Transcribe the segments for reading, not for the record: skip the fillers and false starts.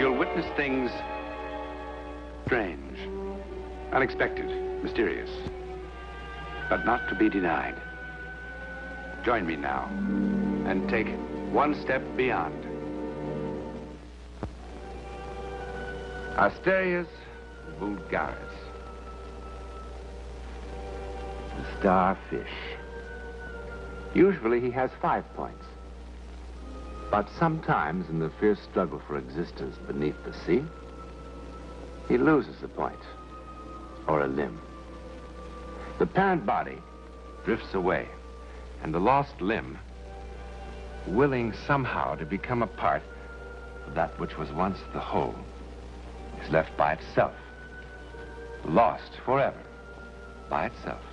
you'll witness things strange, unexpected, mysterious, but not to be denied. Join me now and take one step beyond. Asterias vulgaris. The starfish. Usually he has 5 points. But sometimes in the fierce struggle for existence beneath the sea, he loses a point or a limb. The parent body drifts away, and the lost limb, willing somehow to become a part of that which was once the whole, is left by itself, lost forever by itself.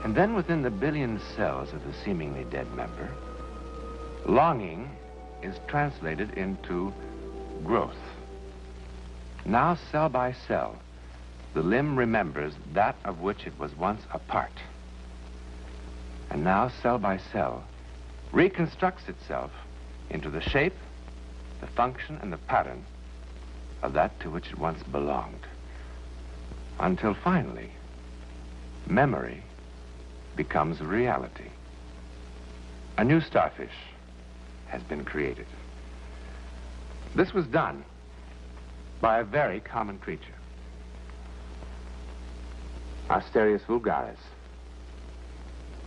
And then within the billion cells of the seemingly dead member, longing is translated into growth. Now, cell by cell, the limb remembers that of which it was once a part. And now, cell by cell, reconstructs itself into the shape, the function, and the pattern of that to which it once belonged. Until finally, memory becomes a reality. A new starfish has been created. This was done by a very common creature. Asterias vulgaris,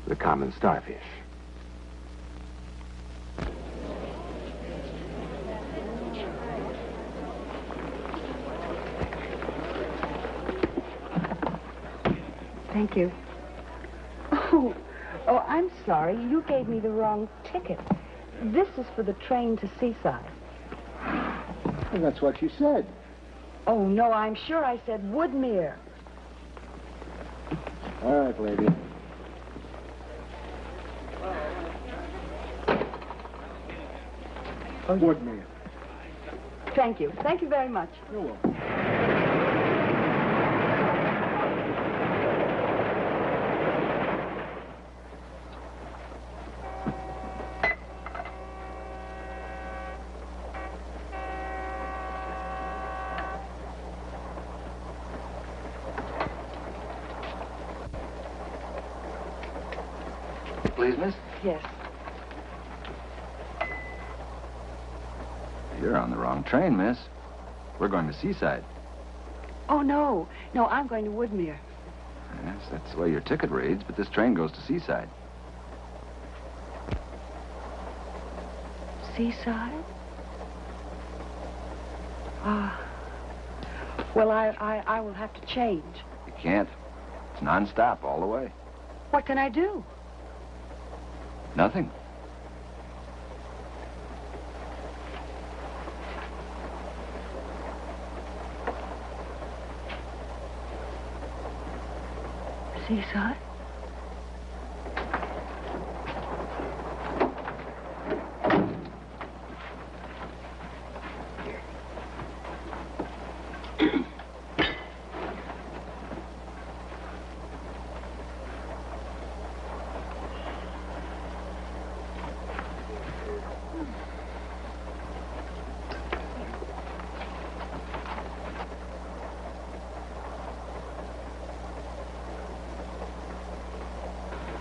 the common starfish. Thank you. Oh, I'm sorry. You gave me the wrong ticket. This is for the train to Seaside. Well, that's what you said. Oh, no, I'm sure I said Woodmere. All right, lady. Oh, Woodmere. Thank you. Thank you very much. You're welcome. Please, miss? Yes. You're on the wrong train, miss. We're going to Seaside. Oh, no. No, I'm going to Woodmere. Yes, that's the way your ticket reads, but this train goes to Seaside. Seaside? Well, I will have to change. You can't. It's non-stop all the way. What can I do? Nothing. Seaside?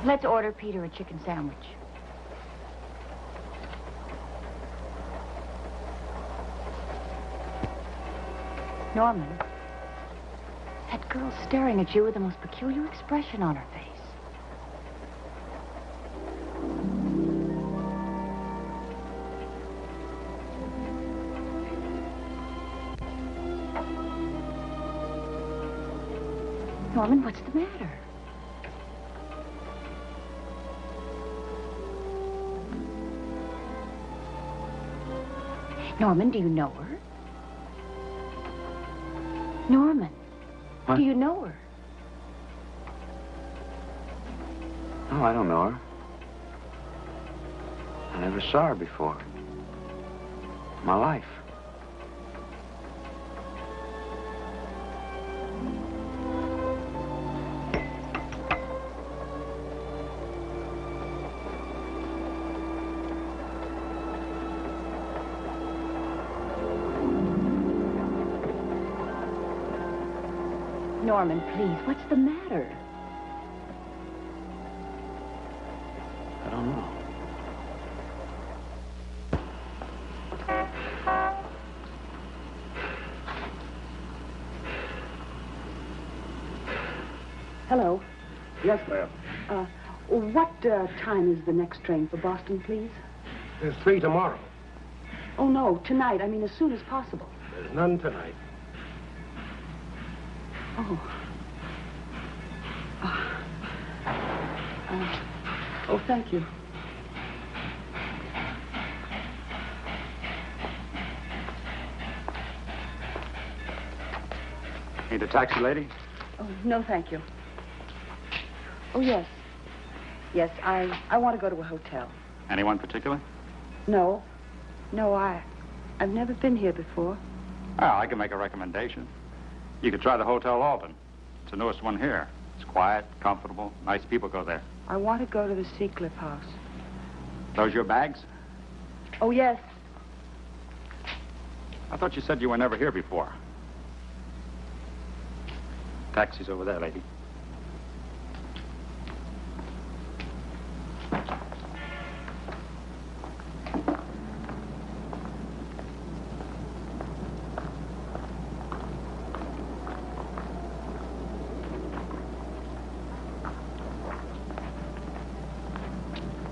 Let's order Peter a chicken sandwich. Norman, that girl's staring at you with the most peculiar expression on her face. Norman, what's the matter? Norman, do you know her? Norman, What? do you know her? No, I don't know her. I never saw her before. In my life. Norman, please, what's the matter? I don't know. Hello. Yes, ma'am. What time is the next train for Boston, please? There's 3 tomorrow. Oh, no, tonight. I mean, as soon as possible. There's none tonight. Oh. Oh, thank you. Need a taxi, lady? Oh, no, thank you. Oh, yes. Yes, I want to go to a hotel. Anyone particular? No. No, I've never been here before. Well, I can make a recommendation. You could try the Hotel Alton. It's the newest one here. It's quiet, comfortable, nice people go there. I want to go to the Seacliff house. Those your bags? Oh, yes. I thought you said you were never here before. Taxi's over there, lady.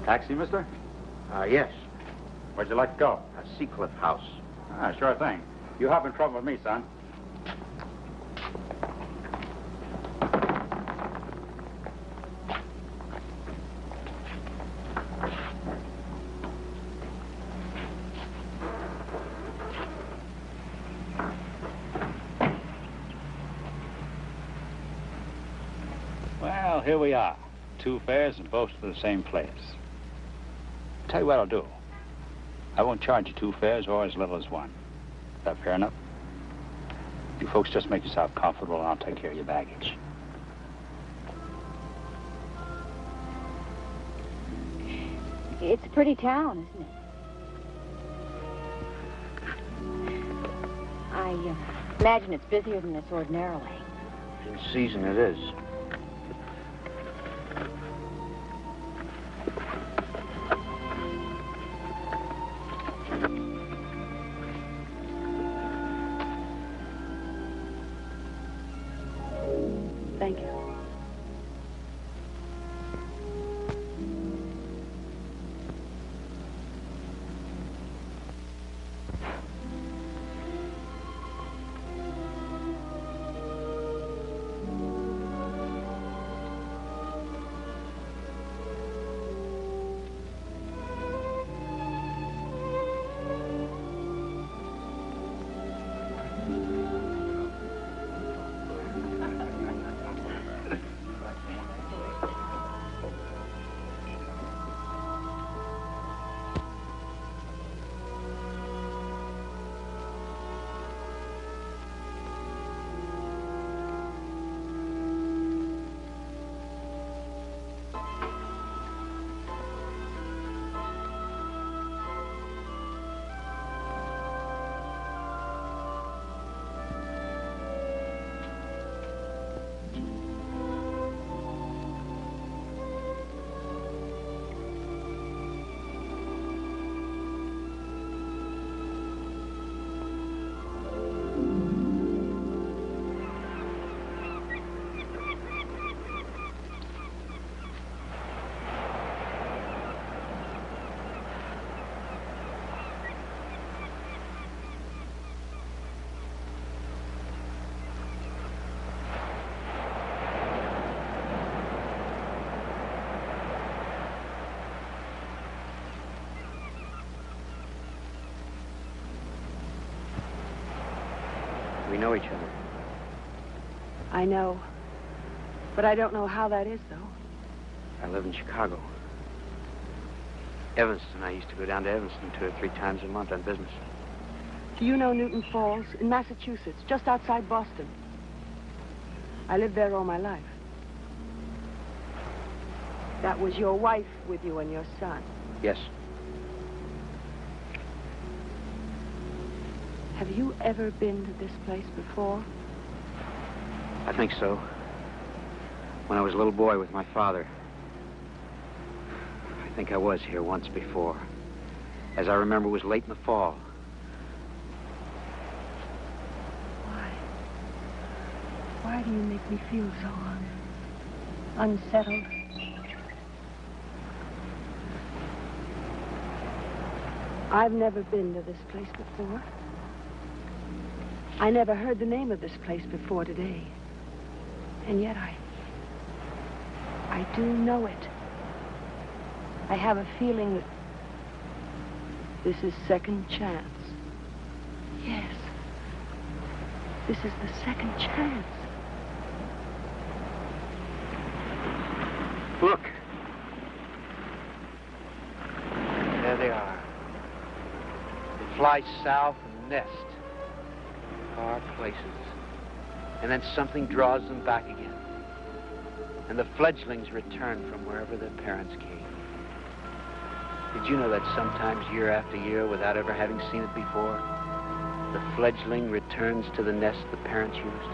Taxi, mister? Yes. Where'd you like to go? Seacliff House. Ah, sure thing. You hop in trouble with me, son. Well, here we are. 2 fares and both to the same place. Tell you what I'll do. I won't charge you 2 fares or as little as 1. Is that fair enough? You folks just make yourself comfortable and I'll take care of your baggage. It's a pretty town, isn't it? I imagine it's busier than this ordinarily. In season it is. Thank you. We know each other. I know. But I don't know how that is, though. I live in Chicago. Evanston. I used to go down to Evanston 2 or 3 times a month on business. Do you know Newton Falls in Massachusetts, just outside Boston? I lived there all my life. That was your wife with you and your son. Yes. Have you ever been to this place before? I think so. When I was a little boy with my father. I think I was here once before. As I remember, it was late in the fall. Why do you make me feel so unsettled? I've never been to this place before. I never heard the name of this place before today. And yet I do know it. I have a feeling that this is second chance. Yes. This is the second chance. Look. There they are. They fly south and nest. Far places. And then something draws them back again. And the fledglings return from wherever their parents came. Did you know that sometimes year after year, without ever having seen it before, the fledgling returns to the nest the parents used?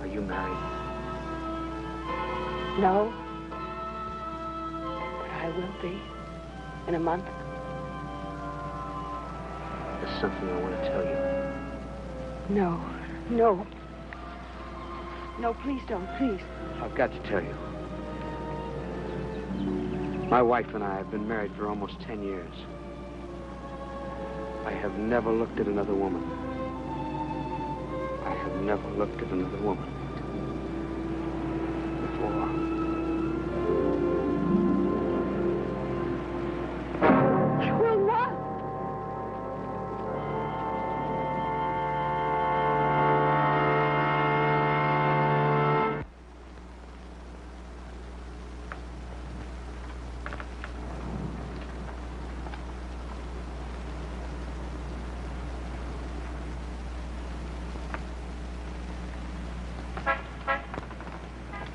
Are you married? No. But I will be. In a month. There's something I want to tell you. No. No. No, please don't, please. I've got to tell you. My wife and I have been married for almost 10 years. I have never looked at another woman. I have never looked at another woman before. You will not.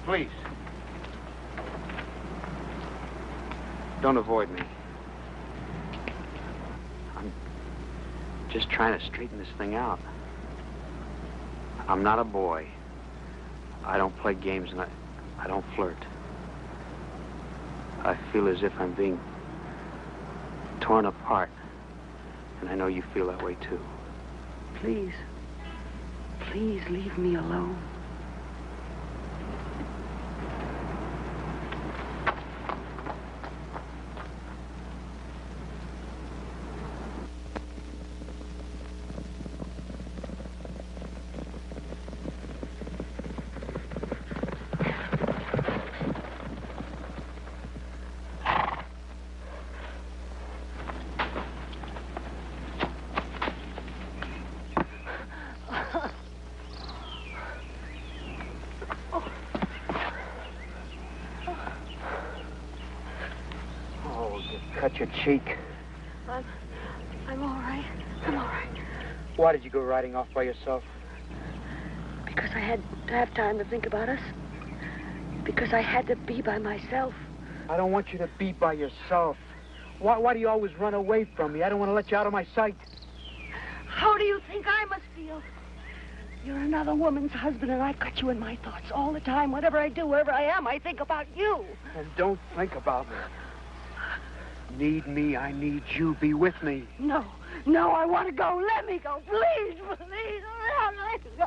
Please. Don't avoid me. I'm just trying to straighten this thing out. I'm not a boy. I don't play games and I don't flirt. I feel as if I'm being torn apart. And I know you feel that way too. Please. Please leave me alone. Cut your cheek. I'm all right. I'm all right. Why did you go riding off by yourself? Because I had to have time to think about us. Because I had to be by myself. I don't want you to be by yourself. Why do you always run away from me? I don't want to let you out of my sight. How do you think I must feel? You're another woman's husband, and I've got you in my thoughts all the time. Whatever I do, wherever I am, I think about you. And don't think about me. Need me, I need you. Be with me. No, no, I want to go. Let me go. Please, please, let me go.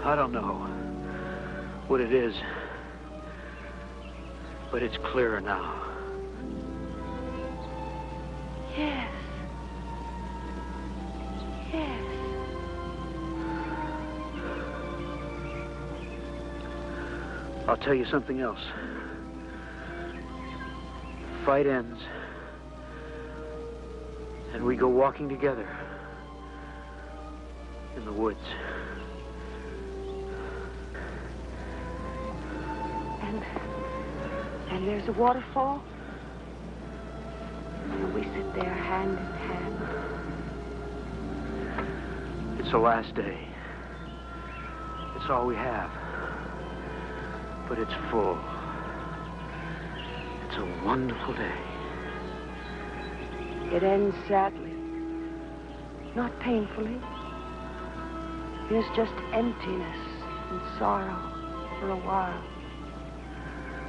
I don't know what it is, but it's clearer now. Yes. Yes. I'll tell you something else. The fight ends, and we go walking together in the woods. And there's a waterfall, and we sit there hand in hand. It's the last day. It's all we have. But it's full. It's a wonderful day. It ends sadly. Not painfully. There's just emptiness and sorrow for a while.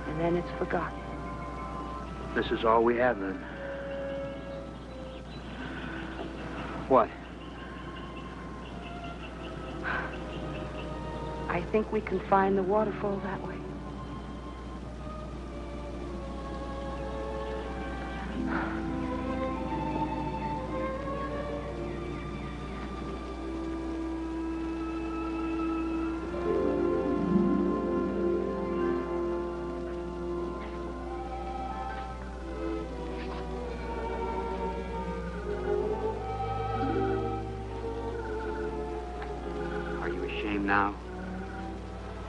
And then it's forgotten. This is all we have, then. What? I think we can find the waterfall that way. Now?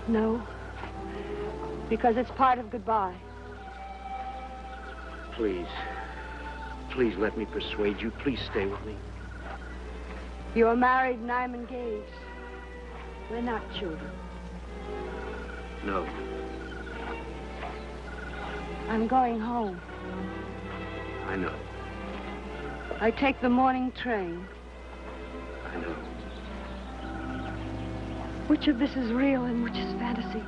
No. Because it's part of goodbye. Please. Please let me persuade you. Please stay with me. You're married and I'm engaged. We're not children. No. I'm going home. I know. I take the morning train. I know. Which of this is real and which is fantasy?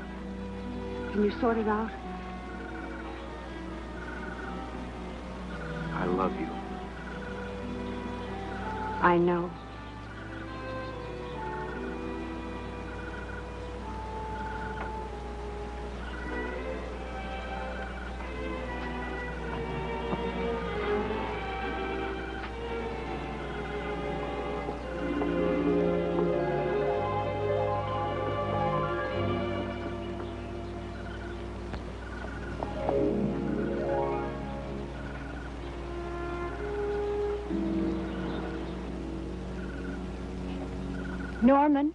Can you sort it out? I love you. I know. Norman?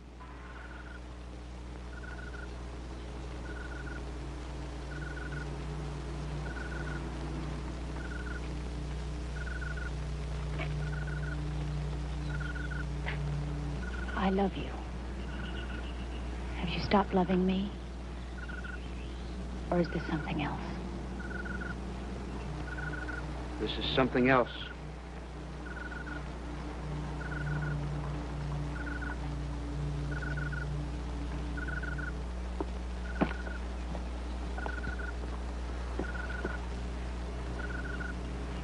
I love you. Have you stopped loving me? Or is this something else? This is something else.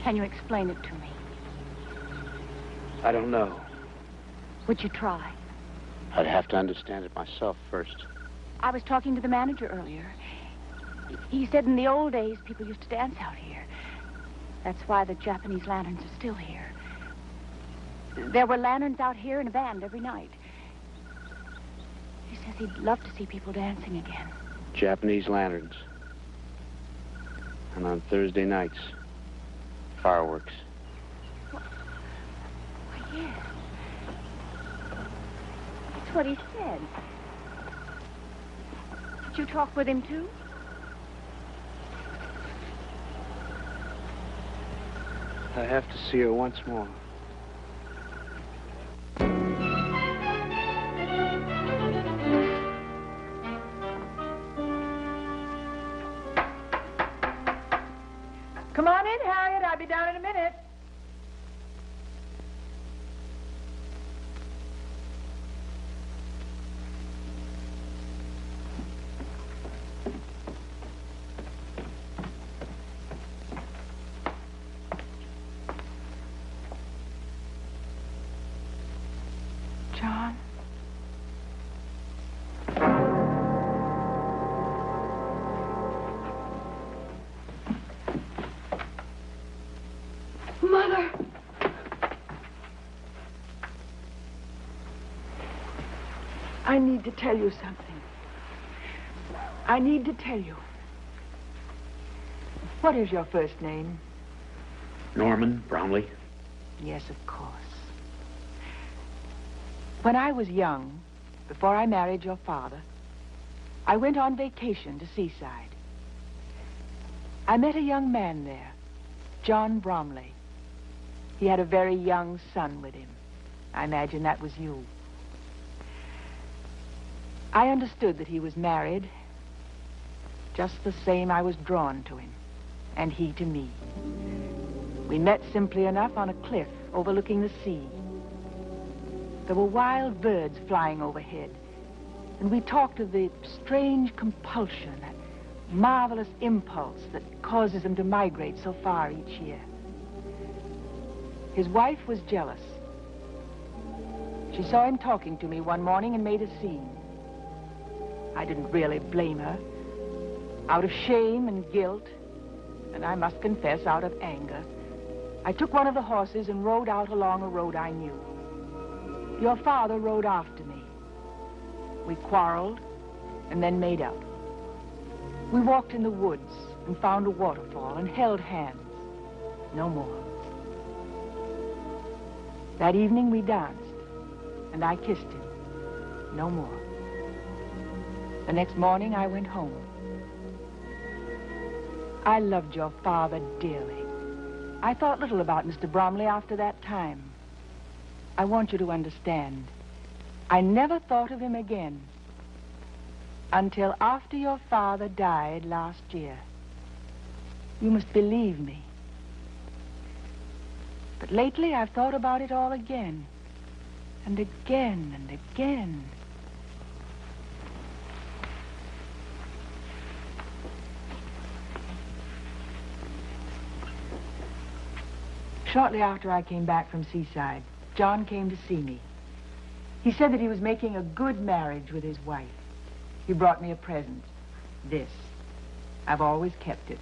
Can you explain it to me? I don't know. Would you try? I'd have to understand it myself first. I was talking to the manager earlier. He said in the old days people used to dance out here. That's why the Japanese lanterns are still here. There were lanterns out here in a band every night. He says he'd love to see people dancing again. Japanese lanterns. And on Thursday nights, fireworks. Why, yes. That's what he said. Did you talk with him, too? I have to see her once more. Come on in, Harriet. I'll be down in a minute. John? Mother! I need to tell you something. I need to tell you. What is your first name? Norman Bromley. Yes, of course. When I was young, before I married your father, I went on vacation to Seaside. I met a young man there, John Bromley. He had a very young son with him. I imagine that was you. I understood that he was married. Just the same, I was drawn to him. and he to me. We met simply enough on a cliff overlooking the sea. There were wild birds flying overhead, and we talked of the strange compulsion, that marvelous impulse that causes them to migrate so far each year. His wife was jealous. She saw him talking to me one morning and made a scene. I didn't really blame her. Out of shame and guilt, and I must confess, out of anger, I took one of the horses and rode out along a road I knew. Your father rode after me. We quarreled and then made up. We walked in the woods and found a waterfall and held hands. No more. That evening we danced, and I kissed him. No more. The next morning I went home. I loved your father dearly. I thought little about Mr. Bromley after that time. I want you to understand, I never thought of him again until after your father died last year. You must believe me. But lately I've thought about it all again, and again and again. Shortly after I came back from Seaside, John came to see me. He said that he was making a good marriage with his wife. He brought me a present. This. I've always kept it.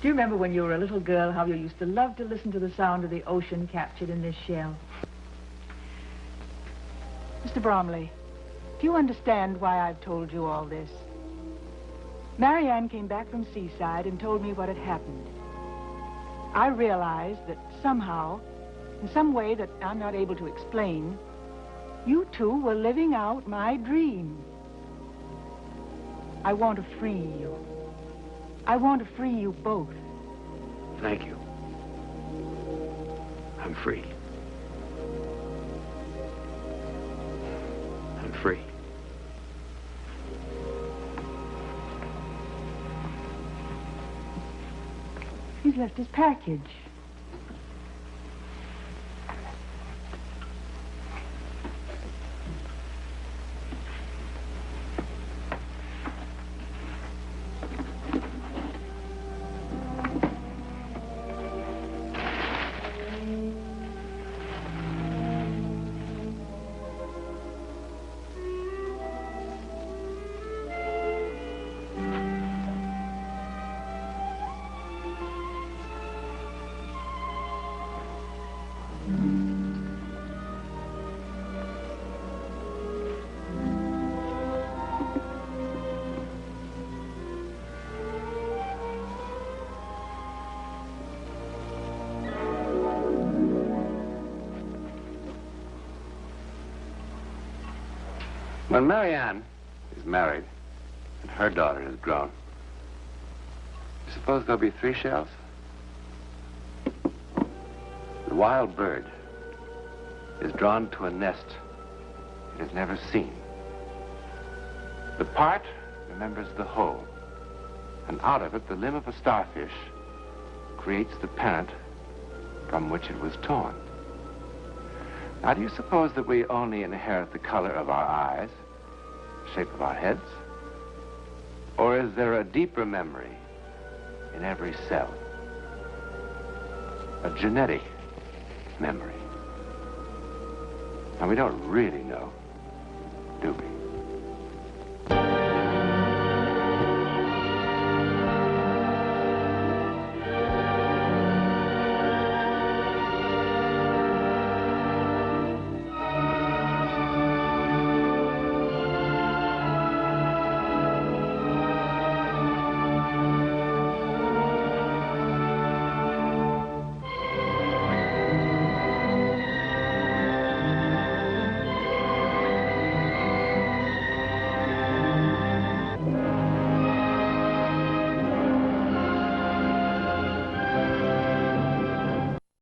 Do you remember when you were a little girl how you used to love to listen to the sound of the ocean captured in this shell? Mr. Bromley, do you understand why I've told you all this? Marianne came back from Seaside and told me what had happened. I realized that somehow, in some way that I'm not able to explain, you two were living out my dream. I want to free you. I want to free you both. Thank you. I'm free. I'm free. He's left his package. When Marianne is married and her daughter is grown, you suppose there'll be 3 shells? The wild bird is drawn to a nest it has never seen. The part remembers the whole, and out of it, the limb of a starfish creates the parent from which it was torn. Now, do you suppose that we only inherit the color of our eyes, shape of our heads? Or is there a deeper memory in every cell? A genetic memory. And we don't really know, do we?